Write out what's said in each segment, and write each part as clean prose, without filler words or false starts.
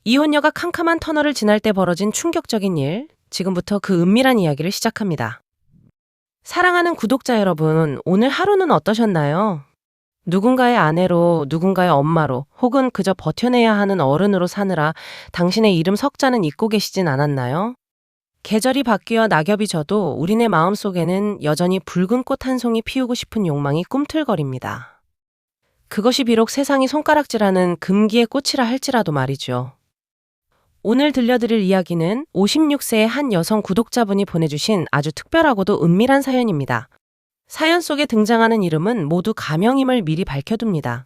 이혼녀가 캄캄한 터널을 지날 때 벌어진 충격적인 일, 지금부터 그 은밀한 이야기를 시작합니다. 사랑하는 구독자 여러분, 오늘 하루는 어떠셨나요? 누군가의 아내로, 누군가의 엄마로, 혹은 그저 버텨내야 하는 어른으로 사느라 당신의 이름 석자는 잊고 계시진 않았나요? 계절이 바뀌어 낙엽이 져도 우리네 마음속에는 여전히 붉은 꽃 한 송이 피우고 싶은 욕망이 꿈틀거립니다. 그것이 비록 세상이 손가락질하는 금기의 꽃이라 할지라도 말이죠. 오늘 들려드릴 이야기는 56세의 한 여성 구독자분이 보내주신 아주 특별하고도 은밀한 사연입니다. 사연 속에 등장하는 이름은 모두 가명임을 미리 밝혀둡니다.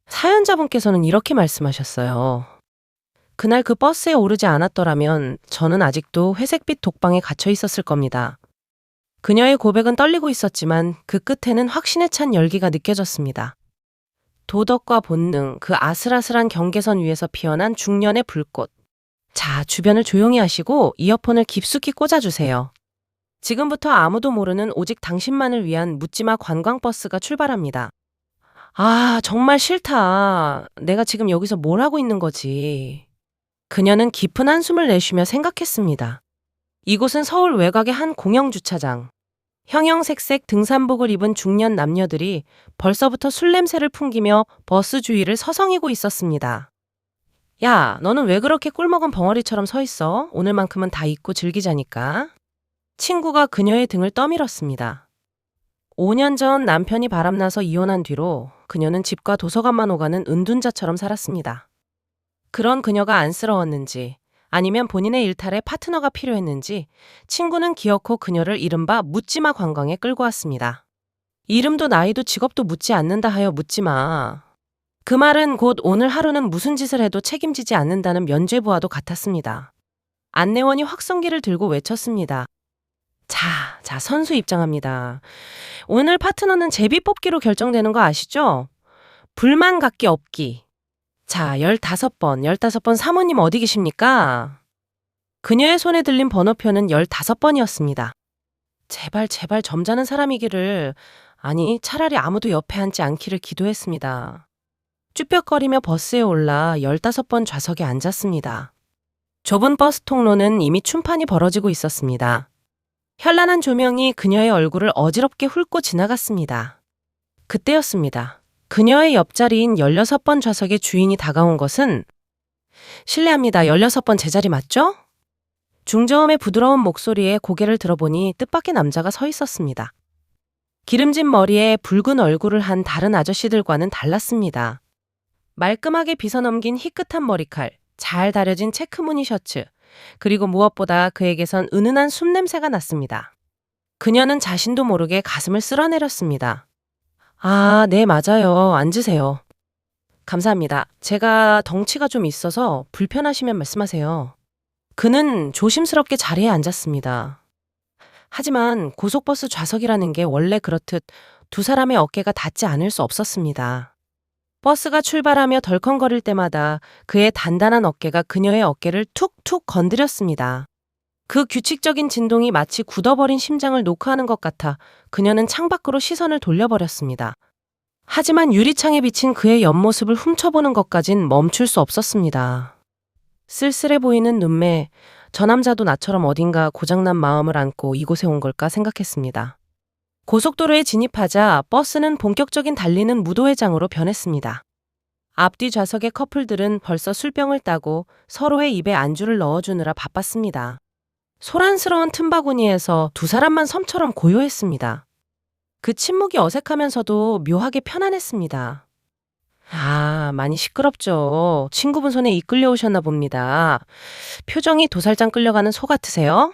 사연자분께서는 이렇게 말씀하셨어요. 그날 그 버스에 오르지 않았더라면 저는 아직도 회색빛 독방에 갇혀 있었을 겁니다. 그녀의 고백은 떨리고 있었지만 그 끝에는 확신에 찬 열기가 느껴졌습니다. 도덕과 본능, 그 아슬아슬한 경계선 위에서 피어난 중년의 불꽃. 자, 주변을 조용히 하시고 이어폰을 깊숙이 꽂아주세요. 지금부터 아무도 모르는 오직 당신만을 위한 묻지마 관광버스가 출발합니다. 아, 정말 싫다. 내가 지금 여기서 뭘 하고 있는 거지? 그녀는 깊은 한숨을 내쉬며 생각했습니다. 이곳은 서울 외곽의 한 공영주차장. 형형색색 등산복을 입은 중년 남녀들이 벌써부터 술 냄새를 풍기며 버스 주위를 서성이고 있었습니다. 야, 너는 왜 그렇게 꿀먹은 벙어리처럼 서 있어? 오늘만큼은 다 잊고 즐기자니까. 친구가 그녀의 등을 떠밀었습니다. 5년 전 남편이 바람나서 이혼한 뒤로 그녀는 집과 도서관만 오가는 은둔자처럼 살았습니다. 그런 그녀가 안쓰러웠는지 아니면 본인의 일탈에 파트너가 필요했는지 친구는 기어코 그녀를 이른바 묻지마 관광에 끌고 왔습니다. 이름도 나이도 직업도 묻지 않는다 하여 묻지마. 그 말은 곧 오늘 하루는 무슨 짓을 해도 책임지지 않는다는 면죄부와도 같았습니다. 안내원이 확성기를 들고 외쳤습니다. 자, 선수 입장합니다. 오늘 파트너는 제비 뽑기로 결정되는 거 아시죠? 불만 갖기 없기. 자, 15번 사모님 어디 계십니까? 그녀의 손에 들린 번호표는 15번이었습니다. 제발 점잖은 사람이기를, 아니 차라리 아무도 옆에 앉지 않기를 기도했습니다. 쭈뼛거리며 버스에 올라 15번 좌석에 앉았습니다. 좁은 버스 통로는 이미 춤판이 벌어지고 있었습니다. 현란한 조명이 그녀의 얼굴을 어지럽게 훑고 지나갔습니다. 그때였습니다. 그녀의 옆자리인 16번 좌석의 주인이 다가온 것은 실례합니다. 16번 제 자리 맞죠? 중저음의 부드러운 목소리에 고개를 들어보니 뜻밖의 남자가 서 있었습니다. 기름진 머리에 붉은 얼굴을 한 다른 아저씨들과는 달랐습니다. 말끔하게 빗어넘긴 희끗한 머리칼, 잘 다려진 체크무늬 셔츠, 그리고 무엇보다 그에게선 은은한 숨냄새가 났습니다. 그녀는 자신도 모르게 가슴을 쓸어내렸습니다. 아, 네, 맞아요. 앉으세요. 감사합니다. 제가 덩치가 좀 있어서 불편하시면 말씀하세요. 그는 조심스럽게 자리에 앉았습니다. 하지만 고속버스 좌석이라는 게 원래 그렇듯 두 사람의 어깨가 닿지 않을 수 없었습니다. 버스가 출발하며 덜컹거릴 때마다 그의 단단한 어깨가 그녀의 어깨를 툭툭 건드렸습니다. 그 규칙적인 진동이 마치 굳어버린 심장을 녹화하는 것 같아 그녀는 창밖으로 시선을 돌려버렸습니다. 하지만 유리창에 비친 그의 옆모습을 훔쳐보는 것까진 멈출 수 없었습니다. 쓸쓸해 보이는 눈매, 저 남자도 나처럼 어딘가 고장난 마음을 안고 이곳에 온 걸까 생각했습니다. 고속도로에 진입하자 버스는 본격적인 달리는 무도회장으로 변했습니다. 앞뒤 좌석의 커플들은 벌써 술병을 따고 서로의 입에 안주를 넣어주느라 바빴습니다. 소란스러운 틈바구니에서 두 사람만 섬처럼 고요했습니다. 그 침묵이 어색하면서도 묘하게 편안했습니다. 아, 많이 시끄럽죠. 친구분 손에 이끌려 오셨나 봅니다. 표정이 도살장 끌려가는 소 같으세요?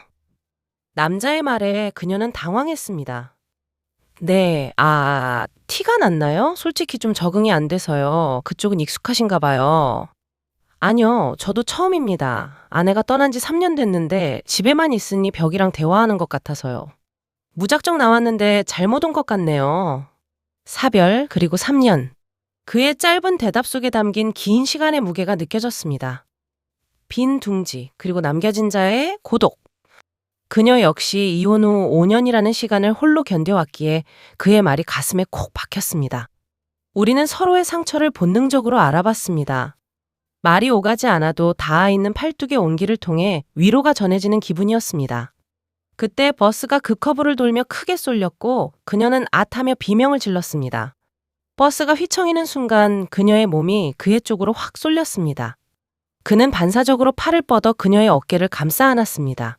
남자의 말에 그녀는 당황했습니다. 네, 티가 났나요? 솔직히 좀 적응이 안 돼서요. 그쪽은 익숙하신가 봐요. 아니요, 저도 처음입니다. 아내가 떠난 지 3년 됐는데 집에만 있으니 벽이랑 대화하는 것 같아서요. 무작정 나왔는데 잘못 온 것 같네요. 사별, 그리고 3년. 그의 짧은 대답 속에 담긴 긴 시간의 무게가 느껴졌습니다. 빈 둥지, 그리고 남겨진 자의 고독. 그녀 역시 이혼 후 5년이라는 시간을 홀로 견뎌왔기에 그의 말이 가슴에 콕 박혔습니다. 우리는 서로의 상처를 본능적으로 알아봤습니다. 말이 오가지 않아도 닿아 있는 팔뚝의 온기를 통해 위로가 전해지는 기분이었습니다. 그때 버스가 그 커브를 돌며 크게 쏠렸고 그녀는 앗하며 비명을 질렀습니다. 버스가 휘청이는 순간 그녀의 몸이 그의 쪽으로 확 쏠렸습니다. 그는 반사적으로 팔을 뻗어 그녀의 어깨를 감싸 안았습니다.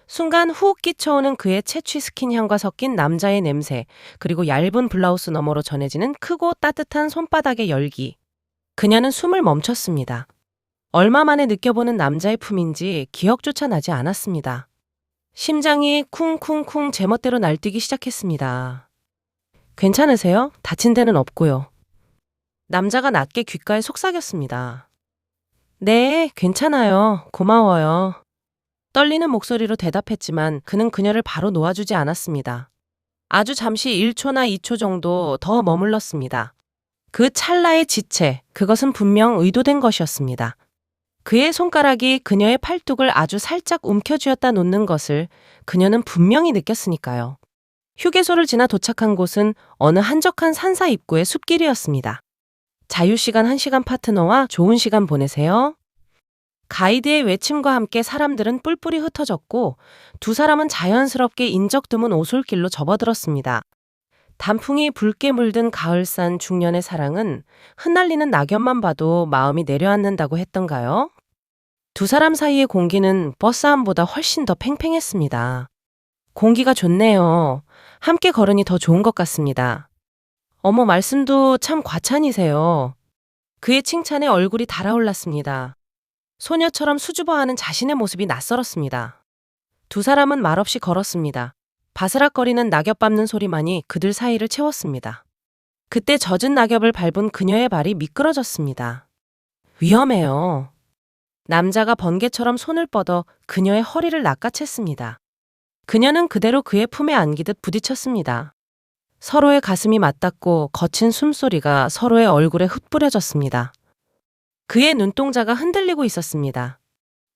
순간 후욱 끼쳐오는 그의 채취 스킨 향과 섞인 남자의 냄새, 그리고 얇은 블라우스 너머로 전해지는 크고 따뜻한 손바닥의 열기. 그녀는 숨을 멈췄습니다. 얼마 만에 느껴보는 남자의 품인지 기억조차 나지 않았습니다. 심장이 쿵쿵쿵 제멋대로 날뛰기 시작했습니다. 괜찮으세요? 다친 데는 없고요. 남자가 낮게 귓가에 속삭였습니다. 네, 괜찮아요. 고마워요. 떨리는 목소리로 대답했지만 그는 그녀를 바로 놓아주지 않았습니다. 아주 잠시 1초나 2초 정도 더 머물렀습니다. 그 찰나의 지체, 그것은 분명 의도된 것이었습니다. 그의 손가락이 그녀의 팔뚝을 아주 살짝 움켜쥐었다 놓는 것을 그녀는 분명히 느꼈으니까요. 휴게소를 지나 도착한 곳은 어느 한적한 산사 입구의 숲길이었습니다. 자유시간 1시간 파트너와 좋은 시간 보내세요. 가이드의 외침과 함께 사람들은 뿔뿔이 흩어졌고 두 사람은 자연스럽게 인적 드문 오솔길로 접어들었습니다. 단풍이 붉게 물든 가을산 중년의 사랑은 흩날리는 낙엽만 봐도 마음이 내려앉는다고 했던가요? 두 사람 사이의 공기는 버스 안보다 훨씬 더 팽팽했습니다. 공기가 좋네요. 함께 걸으니 더 좋은 것 같습니다. 어머, 말씀도 참 과찬이세요. 그의 칭찬에 얼굴이 달아올랐습니다. 소녀처럼 수줍어하는 자신의 모습이 낯설었습니다. 두 사람은 말없이 걸었습니다. 바스락거리는 낙엽 밟는 소리만이 그들 사이를 채웠습니다. 그때 젖은 낙엽을 밟은 그녀의 발이 미끄러졌습니다. 위험해요. 남자가 번개처럼 손을 뻗어 그녀의 허리를 낚아챘습니다. 그녀는 그대로 그의 품에 안기듯 부딪혔습니다. 서로의 가슴이 맞닿고 거친 숨소리가 서로의 얼굴에 흩뿌려졌습니다. 그의 눈동자가 흔들리고 있었습니다.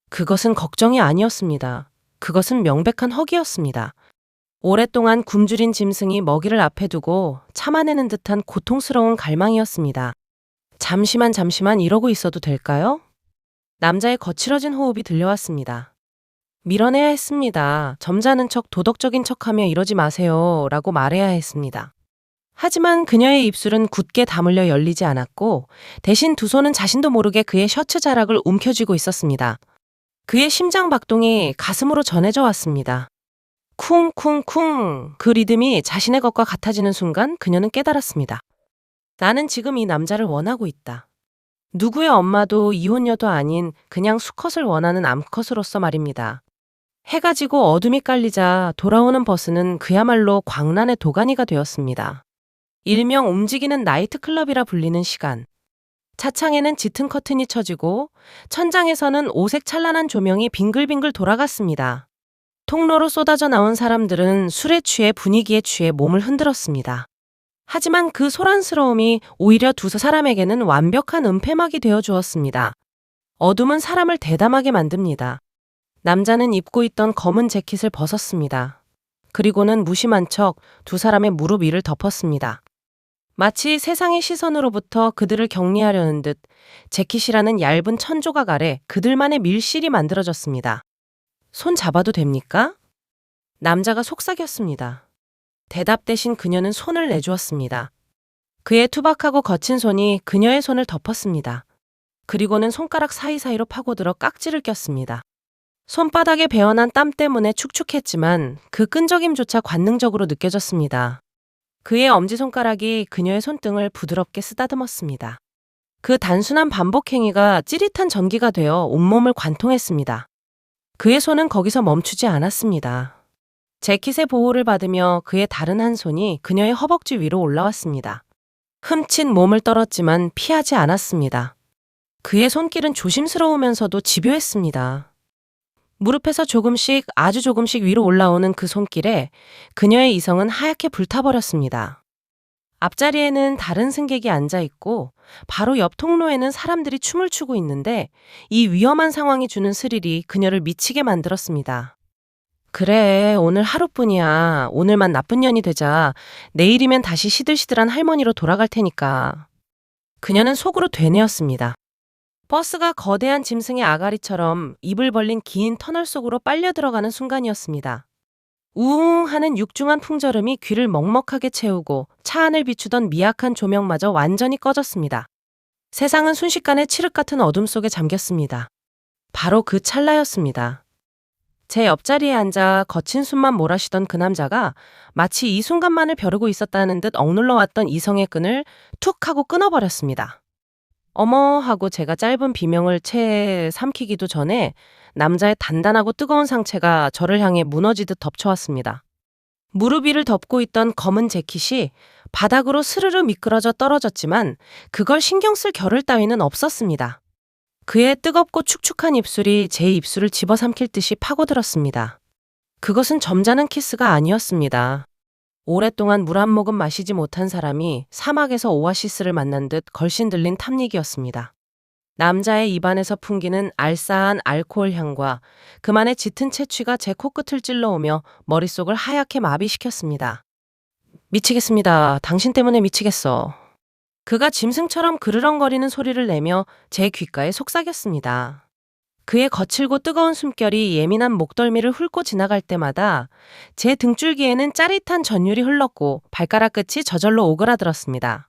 그것은 걱정이 아니었습니다. 그것은 명백한 허기였습니다. 오랫동안 굶주린 짐승이 먹이를 앞에 두고 참아내는 듯한 고통스러운 갈망이었습니다. 잠시만 이러고 있어도 될까요? 남자의 거칠어진 호흡이 들려왔습니다. 밀어내야 했습니다. 점잖은 척 도덕적인 척하며 이러지 마세요. 라고 말해야 했습니다. 하지만 그녀의 입술은 굳게 다물려 열리지 않았고 대신 두 손은 자신도 모르게 그의 셔츠 자락을 움켜쥐고 있었습니다. 그의 심장 박동이 가슴으로 전해져 왔습니다. 쿵쿵쿵 그 리듬이 자신의 것과 같아지는 순간 그녀는 깨달았습니다. 나는 지금 이 남자를 원하고 있다. 누구의 엄마도 이혼녀도 아닌 그냥 수컷을 원하는 암컷으로서 말입니다. 해가 지고 어둠이 깔리자 돌아오는 버스는 그야말로 광란의 도가니가 되었습니다. 일명 움직이는 나이트클럽이라 불리는 시간. 차창에는 짙은 커튼이 쳐지고 천장에서는 오색 찬란한 조명이 빙글빙글 돌아갔습니다. 통로로 쏟아져 나온 사람들은 술에 취해 분위기에 취해 몸을 흔들었습니다. 하지만 그 소란스러움이 오히려 두 사람에게는 완벽한 은폐막이 되어 주었습니다. 어둠은 사람을 대담하게 만듭니다. 남자는 입고 있던 검은 재킷을 벗었습니다. 그리고는 무심한 척 두 사람의 무릎 위를 덮었습니다. 마치 세상의 시선으로부터 그들을 격리하려는 듯 재킷이라는 얇은 천조각 아래 그들만의 밀실이 만들어졌습니다. 손 잡아도 됩니까? 남자가 속삭였습니다. 대답 대신 그녀는 손을 내주었습니다. 그의 투박하고 거친 손이 그녀의 손을 덮었습니다. 그리고는 손가락 사이사이로 파고들어 깍지를 꼈습니다. 손바닥에 배어난 땀 때문에 축축했지만 그 끈적임조차 관능적으로 느껴졌습니다. 그의 엄지손가락이 그녀의 손등을 부드럽게 쓰다듬었습니다. 그 단순한 반복 행위가 찌릿한 전기가 되어 온몸을 관통했습니다. 그의 손은 거기서 멈추지 않았습니다. 재킷의 보호를 받으며 그의 다른 한 손이 그녀의 허벅지 위로 올라왔습니다. 흠칫 몸을 떨었지만 피하지 않았습니다. 그의 손길은 조심스러우면서도 집요했습니다. 무릎에서 조금씩 아주 조금씩 위로 올라오는 그 손길에 그녀의 이성은 하얗게 불타버렸습니다. 앞자리에는 다른 승객이 앉아 있고 바로 옆 통로에는 사람들이 춤을 추고 있는데 이 위험한 상황이 주는 스릴이 그녀를 미치게 만들었습니다. 그래, 오늘 하루뿐이야. 오늘만 나쁜 년이 되자. 내일이면 다시 시들시들한 할머니로 돌아갈 테니까. 그녀는 속으로 되뇌었습니다. 버스가 거대한 짐승의 아가리처럼 입을 벌린 긴 터널 속으로 빨려 들어가는 순간이었습니다. 우웅 하는 육중한 풍절음이 귀를 먹먹하게 채우고 차 안을 비추던 미약한 조명마저 완전히 꺼졌습니다. 세상은 순식간에 칠흑 같은 어둠 속에 잠겼습니다. 바로 그 찰나였습니다. 제 옆자리에 앉아 거친 숨만 몰아쉬던 그 남자가 마치 이 순간만을 벼르고 있었다는 듯 억눌러 왔던 이성의 끈을 툭 하고 끊어버렸습니다. 어머 하고 제가 짧은 비명을 채 삼키기도 전에 남자의 단단하고 뜨거운 상체가 저를 향해 무너지듯 덮쳐왔습니다. 무릎 위를 덮고 있던 검은 재킷이 바닥으로 스르르 미끄러져 떨어졌지만 그걸 신경 쓸 겨를 따위는 없었습니다. 그의 뜨겁고 축축한 입술이 제 입술을 집어삼킬 듯이 파고들었습니다. 그것은 점잖은 키스가 아니었습니다. 오랫동안 물 한 모금 마시지 못한 사람이 사막에서 오아시스를 만난 듯 걸씬 들린 탐닉이었습니다. 남자의 입안에서 풍기는 알싸한 알코올 향과 그만의 짙은 채취가 제 코끝을 찔러오며 머릿속을 하얗게 마비시켰습니다. 미치겠습니다. 당신 때문에 미치겠어. 그가 짐승처럼 그르렁거리는 소리를 내며 제 귓가에 속삭였습니다. 그의 거칠고 뜨거운 숨결이 예민한 목덜미를 훑고 지나갈 때마다 제 등줄기에는 짜릿한 전율이 흘렀고 발가락 끝이 저절로 오그라들었습니다.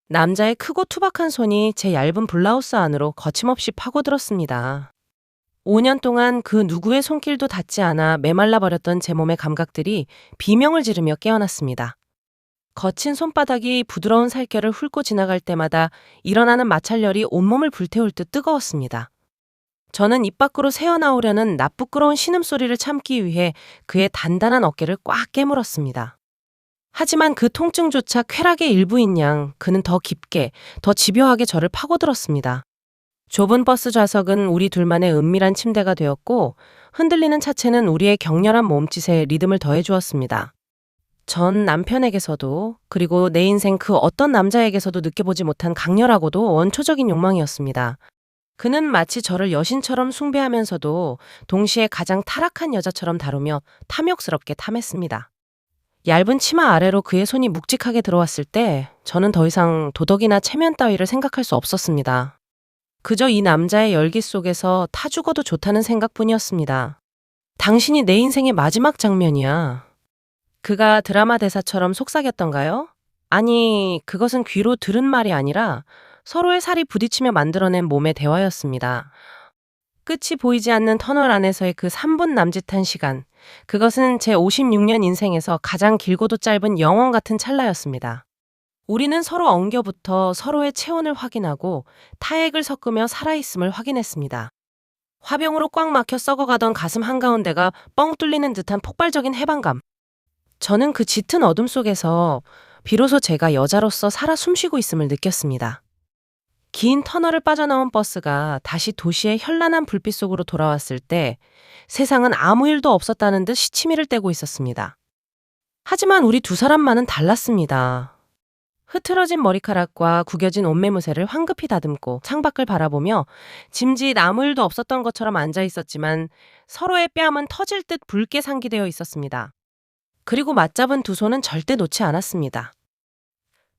남자의 크고 투박한 손이 제 얇은 블라우스 안으로 거침없이 파고들었습니다. 5년 동안 그 누구의 손길도 닿지 않아 메말라 버렸던 제 몸의 감각들이 비명을 지르며 깨어났습니다. 거친 손바닥이 부드러운 살결을 훑고 지나갈 때마다 일어나는 마찰열이 온몸을 불태울 듯 뜨거웠습니다. 저는 입 밖으로 새어나오려는 나쁘끄러운 신음소리를 참기 위해 그의 단단한 어깨를 꽉 깨물었습니다. 하지만 그 통증조차 쾌락의 일부인 양 그는 더 깊게, 더 집요하게 저를 파고들었습니다. 좁은 버스 좌석은 우리 둘만의 은밀한 침대가 되었고 흔들리는 차체는 우리의 격렬한 몸짓에 리듬을 더해주었습니다. 전 남편에게서도 그리고 내 인생 그 어떤 남자에게서도 느껴보지 못한 강렬하고도 원초적인 욕망이었습니다. 그는 마치 저를 여신처럼 숭배하면서도 동시에 가장 타락한 여자처럼 다루며 탐욕스럽게 탐했습니다. 얇은 치마 아래로 그의 손이 묵직하게 들어왔을 때 저는 더 이상 도덕이나 체면 따위를 생각할 수 없었습니다. 그저 이 남자의 열기 속에서 타 죽어도 좋다는 생각뿐이었습니다. 당신이 내 인생의 마지막 장면이야. 그가 드라마 대사처럼 속삭였던가요? 아니, 그것은 귀로 들은 말이 아니라 서로의 살이 부딪히며 만들어낸 몸의 대화였습니다. 끝이 보이지 않는 터널 안에서의 그 3분 남짓한 시간, 그것은 제 56년 인생에서 가장 길고도 짧은 영원 같은 찰나였습니다. 우리는 서로 엉겨붙어 서로의 체온을 확인하고 타액을 섞으며 살아있음을 확인했습니다. 화병으로 꽉 막혀 썩어가던 가슴 한가운데가 뻥 뚫리는 듯한 폭발적인 해방감. 저는 그 짙은 어둠 속에서 비로소 제가 여자로서 살아 숨쉬고 있음을 느꼈습니다. 긴 터널을 빠져나온 버스가 다시 도시의 현란한 불빛 속으로 돌아왔을 때 세상은 아무 일도 없었다는 듯 시치미를 떼고 있었습니다. 하지만 우리 두 사람만은 달랐습니다. 흐트러진 머리카락과 구겨진 옷매무새를 황급히 다듬고 창밖을 바라보며 짐짓 아무 일도 없었던 것처럼 앉아 있었지만 서로의 뺨은 터질 듯 붉게 상기되어 있었습니다. 그리고 맞잡은 두 손은 절대 놓지 않았습니다.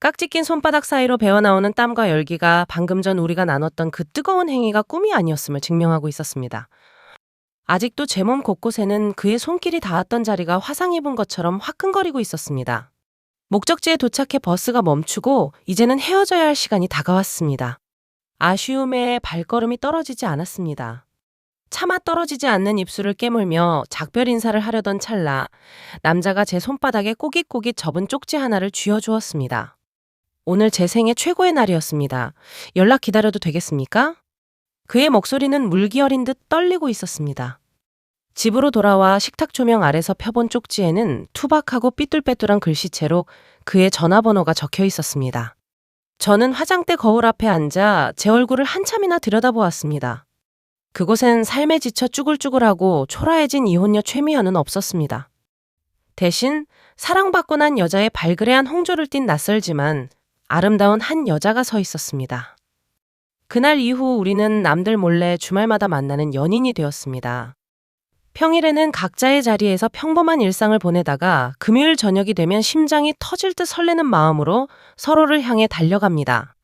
깍지 낀 손바닥 사이로 배어나오는 땀과 열기가 방금 전 우리가 나눴던 그 뜨거운 행위가 꿈이 아니었음을 증명하고 있었습니다. 아직도 제 몸 곳곳에는 그의 손길이 닿았던 자리가 화상 입은 것처럼 화끈거리고 있었습니다. 목적지에 도착해 버스가 멈추고 이제는 헤어져야 할 시간이 다가왔습니다. 아쉬움에 발걸음이 떨어지지 않았습니다. 차마 떨어지지 않는 입술을 깨물며 작별 인사를 하려던 찰나 남자가 제 손바닥에 꼬깃꼬깃 접은 쪽지 하나를 쥐어주었습니다. 오늘 제 생애 최고의 날이었습니다. 연락 기다려도 되겠습니까? 그의 목소리는 물기 어린 듯 떨리고 있었습니다. 집으로 돌아와 식탁 조명 아래서 펴본 쪽지에는 투박하고 삐뚤빼뚤한 글씨체로 그의 전화번호가 적혀 있었습니다. 저는 화장대 거울 앞에 앉아 제 얼굴을 한참이나 들여다보았습니다. 그곳엔 삶에 지쳐 쭈글쭈글하고 초라해진 이혼녀 최미연은 없었습니다. 대신 사랑받고 난 여자의 발그레한 홍조를 띤 낯설지만 아름다운 한 여자가 서 있었습니다. 그날 이후 우리는 남들 몰래 주말마다 만나는 연인이 되었습니다. 평일에는 각자의 자리에서 평범한 일상을 보내다가 금요일 저녁이 되면 심장이 터질 듯 설레는 마음으로 서로를 향해 달려갑니다.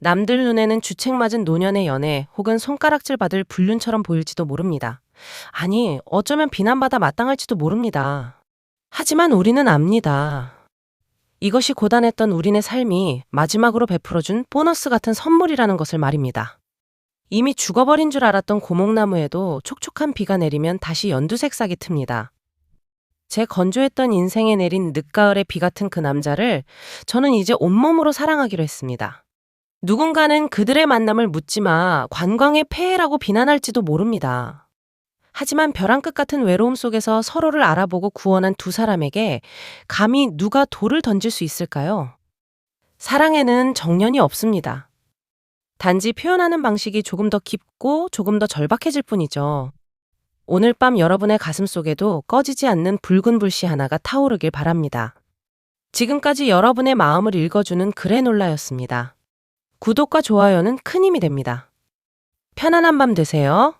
남들 눈에는 주책맞은 노년의 연애 혹은 손가락질 받을 불륜처럼 보일지도 모릅니다. 아니, 어쩌면 비난받아 마땅할지도 모릅니다. 하지만 우리는 압니다. 이것이 고단했던 우리네 삶이 마지막으로 베풀어준 보너스 같은 선물이라는 것을 말입니다. 이미 죽어버린 줄 알았던 고목나무에도 촉촉한 비가 내리면 다시 연두색 싹이 틉니다. 제 건조했던 인생에 내린 늦가을의 비 같은 그 남자를 저는 이제 온몸으로 사랑하기로 했습니다. 누군가는 그들의 만남을 묻지마 관광의 폐해라고 비난할지도 모릅니다. 하지만 벼랑 끝 같은 외로움 속에서 서로를 알아보고 구원한 두 사람에게 감히 누가 돌을 던질 수 있을까요? 사랑에는 정년이 없습니다. 단지 표현하는 방식이 조금 더 깊고 조금 더 절박해질 뿐이죠. 오늘 밤 여러분의 가슴 속에도 꺼지지 않는 붉은 불씨 하나가 타오르길 바랍니다. 지금까지 여러분의 마음을 읽어주는 그래놀라였습니다. 구독과 좋아요는 큰 힘이 됩니다. 편안한 밤 되세요.